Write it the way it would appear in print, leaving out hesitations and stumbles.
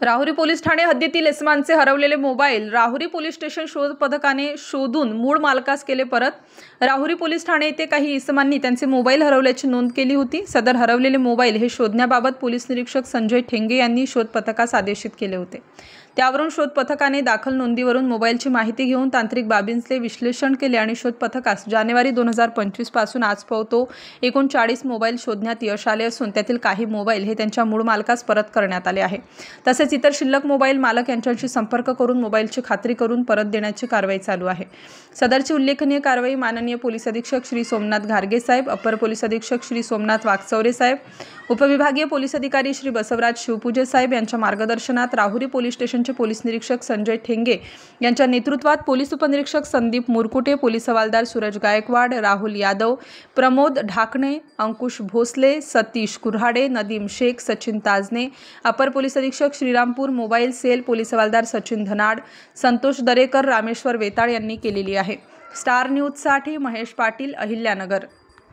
Rahuri police Thane हद्दीतील इसमांचे हरवलेले mobile Rahuri police station शोध पथकाने शोधून मूळ मालकास केले परत। राहुरी पोलीस ठाणे येथे काही इसमांनी त्यांचे मोबाईल हरवल्याची नोंद केली होती। सदर हरवलेले मोबाईल हे शोधण्याबाबत पोलीस निरीक्षक संजय ठेंगे यांनी शोध पथकास आदेशित केले होते। त्यावरून शोध पथकाने दाखल नोंदीवरून मोबाईलची माहिती घेऊन तांत्रिक बाबींचे विश्लेषण केले आणि शोध पथकास जानेवारी 2025 पासून आजपर्यंत एकूण 40 मोबाईल शोधण्यात यश आले असून त्यातील काही मोबाईल हे त्यांच्या मूळ मालकास परत करण्यात आले आहे। तसेच इतर शिल्लक मोबाईल मालक यांच्याशी संपर्क करून मोबाईलची खात्री करून परत देण्याची कारवाई चालू आहे। सदरची उल्लेखनीय कारवाई माननीय पोलीस अधीक्षक श्री सोमनाथ घारगे साहेब, अपर पोलीस अधीक्षक श्री सोमनाथ वाकचौरे साहेब, उपविभागीय पोलीस अधिकारी श्री बसवराज शिवपूजे साहेब यांच्या मार्गदर्शनात राहुरी पोलीस स्टेशनचे पोलीस निरीक्षक संजय ठेंगे यांच्या नेतृत्वात पोलीस उपनिरीक्षक संदीप मुरकुटे, पोलीस हवालदार सूरज गायकवाड, राहुल यादव, प्रमोद ढाकणे, अंकुश भोसले, सतीश कुऱ्हाडे, नदीम शेख, सचिन ताजने, अपर पोलीस अधीक्षक श्रीरामपूर मोबाईल सेल, पोलीस हवालदार सचिन धनाड, संतोष दरेकर, रामेश्वर वेताळ यांनी केलेली आहे। स्टार न्यूज साठी महेश पाटील, अहिल्यानगर।